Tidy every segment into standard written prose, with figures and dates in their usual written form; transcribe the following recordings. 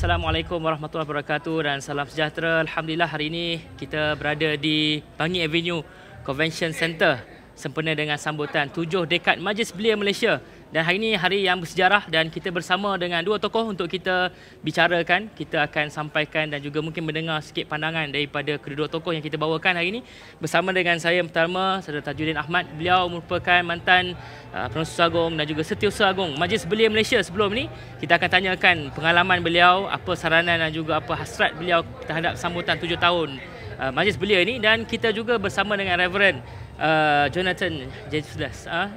Assalamualaikum warahmatullahi wabarakatuh dan salam sejahtera. Alhamdulillah hari ini kita berada di Bangi Avenue Convention Center sempena dengan sambutan 7 dekad Majlis Belia Malaysia. Dan hari ini hari yang bersejarah dan kita bersama dengan dua tokoh untuk kita bicarakan. Kita akan sampaikan dan juga mungkin mendengar sikit pandangan daripada kedua tokoh yang kita bawakan hari ini. Bersama dengan saya pertama, Saudara Tajuddin Ahmad. Beliau merupakan mantan Pengurusi Agung dan juga Setiausaha Agung Majlis Belia Malaysia sebelum ni. Kita akan tanyakan pengalaman beliau, apa saranan dan juga apa hasrat beliau terhadap sambutan 7 tahun Majlis Belia ini. Dan kita juga bersama dengan Reverend Jonathan James.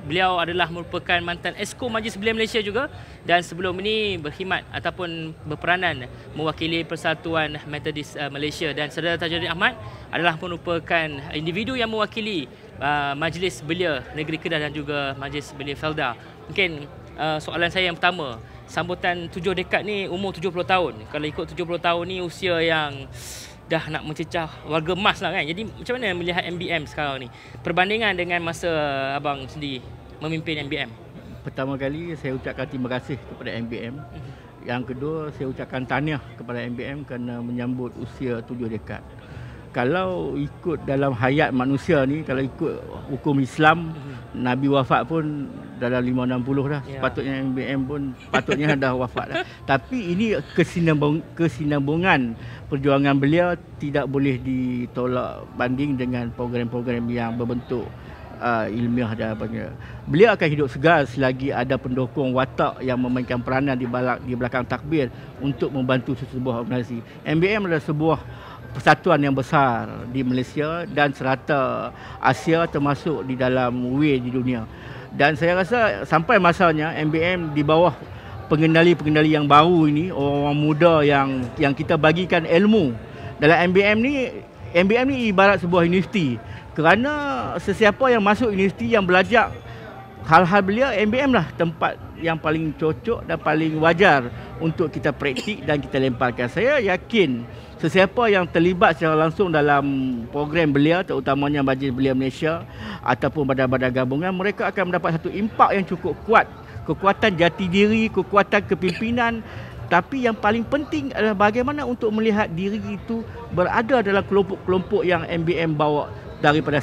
Beliau adalah merupakan mantan Esko Majlis Belia Malaysia juga dan sebelum ini berkhidmat ataupun berperanan mewakili Persatuan Metodis Malaysia. Dan Saudara Tajuddin Ahmad adalah merupakan individu yang mewakili Majlis Belia Negeri Kedah dan juga Majlis Belia Felda. Mungkin soalan saya yang pertama, sambutan 7 dekad ni umur 70 tahun. Kalau ikut 70 tahun ni usia yang dah nak mencecah warga emas lah kan. Jadi macam mana melihat MBM sekarang ni perbandingan dengan masa abang sendiri memimpin MBM? Pertama kali saya ucapkan terima kasih kepada MBM. Yang kedua saya ucapkan tahniah kepada MBM kerana menyambut usia 7 dekad. Kalau ikut dalam hayat manusia ni, kalau ikut hukum Islam, Nabi wafat pun dalam 560 dah. Sepatutnya MBM pun patutnya dah wafat dah. Tapi ini kesinambungan perjuangan beliau tidak boleh ditolak banding dengan program-program yang berbentuk ilmiah dan apa. Beliau akan hidup segar selagi ada pendukung watak yang memainkan peranan di belakang takbir untuk membantu sebuah organisasi. MBM adalah sebuah persatuan yang besar di Malaysia dan serata Asia, termasuk di dalam WE di dunia. Dan saya rasa sampai masanya MBM di bawah pengendali-pengendali yang baru ini, orang muda yang kita bagikan ilmu. Dalam MBM ni ibarat sebuah universiti. Kerana sesiapa yang masuk universiti yang belajar hal-hal belia, MBM lah tempat yang paling cocok dan paling wajar untuk kita praktik dan kita lemparkan. Saya yakin sesiapa yang terlibat secara langsung dalam program belia, terutamanya Majlis Belia Malaysia ataupun badan-badan gabungan, mereka akan mendapat satu impak yang cukup kuat. Kekuatan jati diri, kekuatan kepimpinan. Tapi yang paling penting adalah bagaimana untuk melihat diri itu berada dalam kelompok-kelompok yang MBM bawa. Daripada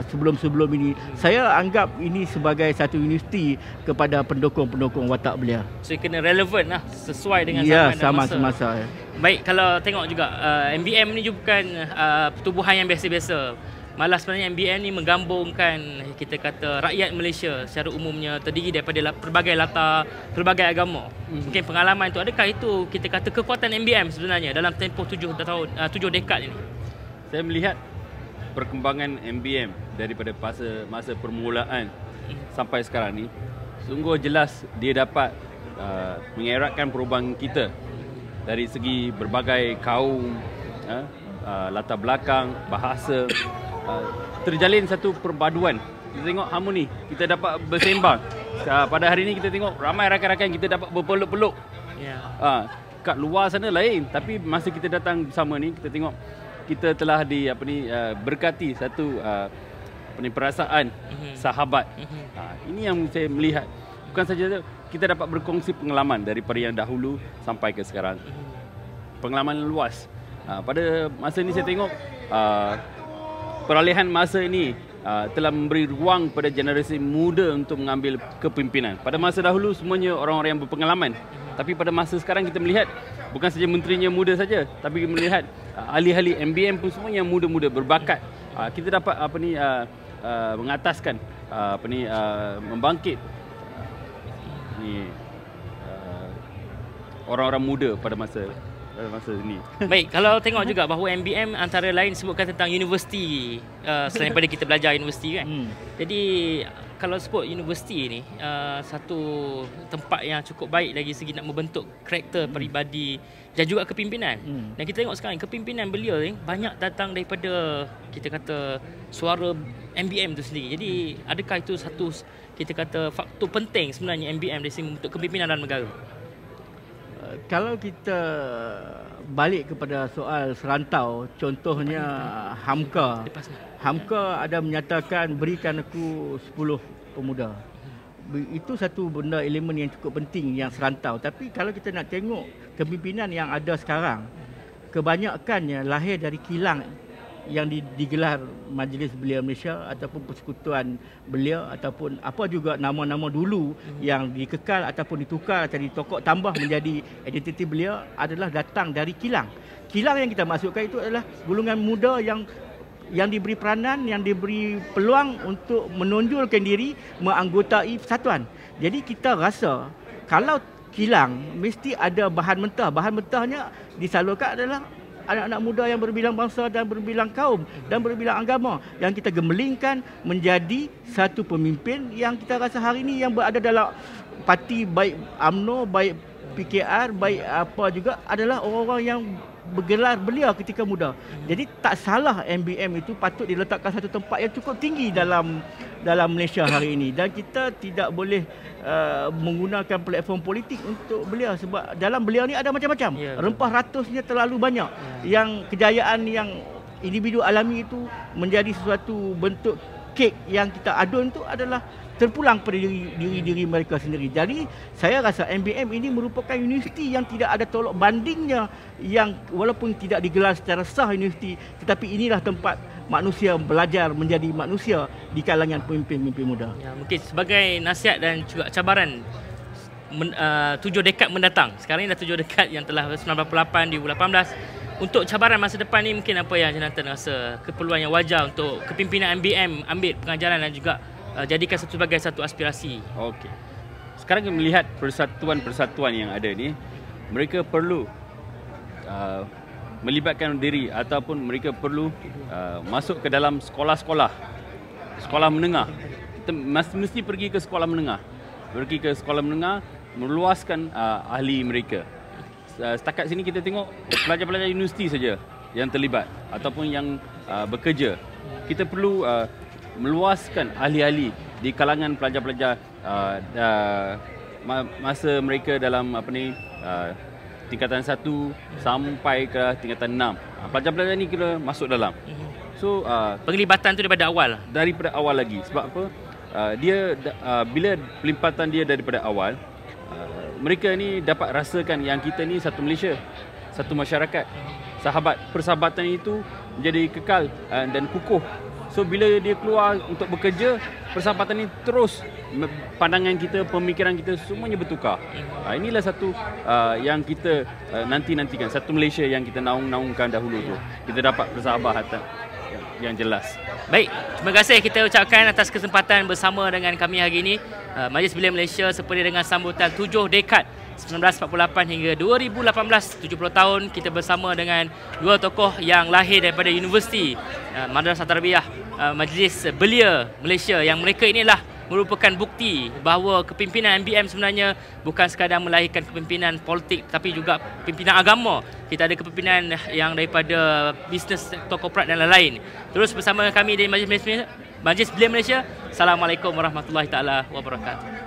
sebelum-sebelum ini, saya anggap ini sebagai satu universiti kepada pendukung-pendukung watak belia. So kena relevan lah, sesuai dengan zaman dan masa. Baik, kalau tengok juga MBM ni juga bukan pertubuhan yang biasa-biasa. Malah sebenarnya MBM ni menggabungkan, kita kata, rakyat Malaysia secara umumnya, terdiri daripada pelbagai latar, pelbagai agama. Mungkin pengalaman itu, adakah itu kita kata kekuatan MBM sebenarnya dalam tempoh 7 dekad ini? Saya melihat perkembangan MBM daripada masa permulaan sampai sekarang ni sungguh jelas dia dapat mengeratkan perubahan kita dari segi berbagai kaum, latar belakang, bahasa, terjalin satu perpaduan. Kita tengok harmoni, kita dapat bersembang. Pada hari ini kita tengok ramai rakan-rakan kita dapat berpeluk-peluk. Kat luar sana lain, tapi masa kita datang bersama ni kita tengok kita telah berkati satu perasaan sahabat. Ini yang saya melihat. Bukan saja kita dapat berkongsi pengalaman daripada yang dahulu sampai ke sekarang. Pengalaman luas. Pada masa ini saya tengok peralihan masa ini telah memberi ruang pada generasi muda untuk mengambil kepimpinan. Pada masa dahulu semuanya orang-orang yang berpengalaman. Tapi pada masa sekarang kita melihat bukan saja menterinya muda saja, tapi melihat ahli-ahli MBM pun semuanya muda-muda berbakat. Kita dapat mengataskan membangkit orang-orang muda pada masa ini. Baik, kalau tengok juga bahawa MBM antara lain sebutkan tentang universiti, selain pada kita belajar universiti kan. Jadi kalau sebut universiti ni satu tempat yang cukup baik dari segi nak membentuk karakter peribadi dan juga kepimpinan. Dan kita tengok sekarang kepimpinan belia ni banyak datang daripada, kita kata, suara MBM tu sendiri. Jadi adakah itu satu, kita kata, faktor penting sebenarnya MBM dari segi membentuk kepimpinan dalam negara? Kalau kita balik kepada soal serantau, contohnya Hamka. Hamka ada menyatakan berikan aku 10 pemuda. Itu satu benda elemen yang cukup penting yang serantau. Tapi kalau kita nak tengok kepimpinan yang ada sekarang, kebanyakannya lahir dari kilang yang digelar Majlis Belia Malaysia ataupun persekutuan belia ataupun apa juga nama-nama dulu yang dikekal ataupun ditukar atau ditokok tambah menjadi identiti belia adalah datang dari kilang. Kilang yang kita masukkan itu adalah golongan muda yang diberi peranan, yang diberi peluang untuk menonjolkan diri menganggotai persatuan. Jadi kita rasa kalau kilang mesti ada bahan mentah. Bahan mentahnya disalurkan adalah anak-anak muda yang berbilang bangsa dan berbilang kaum dan berbilang agama yang kita gemelingkan menjadi satu pemimpin yang kita rasa hari ini yang berada dalam parti baik UMNO, baik PKR, baik apa juga adalah orang-orang yang bergelar belia ketika muda. Jadi tak salah MBM itu patut diletakkan satu tempat yang cukup tinggi dalam Malaysia hari ini, dan kita tidak boleh menggunakan platform politik untuk belia sebab dalam belia ni ada macam-macam. Ya, rempah ratusnya terlalu banyak. Yang kejayaan yang individu alami itu menjadi sesuatu bentuk kek yang kita adun itu adalah terpulang pada diri mereka sendiri. Jadi saya rasa MBM ini merupakan universiti yang tidak ada tolak bandingnya, yang walaupun tidak digelar secara sah universiti, tetapi inilah tempat manusia belajar menjadi manusia di kalangan pemimpin-pemimpin muda. Ya, mungkin sebagai nasihat dan juga cabaran 7 dekad mendatang. Sekarang ini dah 7 dekad yang telah 1988 di 2018. Untuk cabaran masa depan ni mungkin apa yang Jonathan rasa keperluan yang wajar untuk kepimpinan MBM ambil pengajaran dan juga jadikan sebagai satu aspirasi. Okey. Sekarang kita melihat persatuan-persatuan yang ada ni, mereka perlu melibatkan diri ataupun mereka perlu masuk ke dalam sekolah-sekolah, sekolah menengah. Kita mesti pergi ke sekolah menengah. Pergi ke sekolah menengah, meluaskan ahli mereka. Setakat sini kita tengok pelajar-pelajar universiti saja yang terlibat ataupun yang bekerja. Kita perlu meluaskan ahli-ahli di kalangan pelajar-pelajar masa mereka dalam tingkatan 1 sampai ke tingkatan 6. Pelajar-pelajar ni kira masuk dalam. So penglibatan tu daripada awal. Daripada awal lagi. Sebab apa? Bila pelibatan dia daripada awal, mereka ni dapat rasakan yang kita ni satu Malaysia, satu masyarakat. Persahabatan itu menjadi kekal dan kukuh. So bila dia keluar untuk bekerja, persahabatan ini terus, pandangan kita, pemikiran kita semuanya bertukar. Inilah satu yang kita nantikan, satu Malaysia yang kita naung-naungkan dahulu tu. Kita dapat persahabatan yang jelas. Baik, terima kasih kita ucapkan atas kesempatan bersama dengan kami hari ini. Majlis Belia Malaysia seperti dengan sambutan 7 dekad 1948 hingga 2018, 70 tahun kita bersama dengan dua tokoh yang lahir daripada Universiti Madrasah Tarbiyah Majlis Belia Malaysia, yang mereka inilah merupakan bukti bahawa kepimpinan MBM sebenarnya bukan sekadar melahirkan kepimpinan politik tapi juga pimpinan agama. Kita ada kepimpinan yang daripada bisnes, sektor korporat dan lain-lain. Terus bersama kami di Majlis Belia Malaysia. Assalamualaikum warahmatullahi taala wabarakatuh.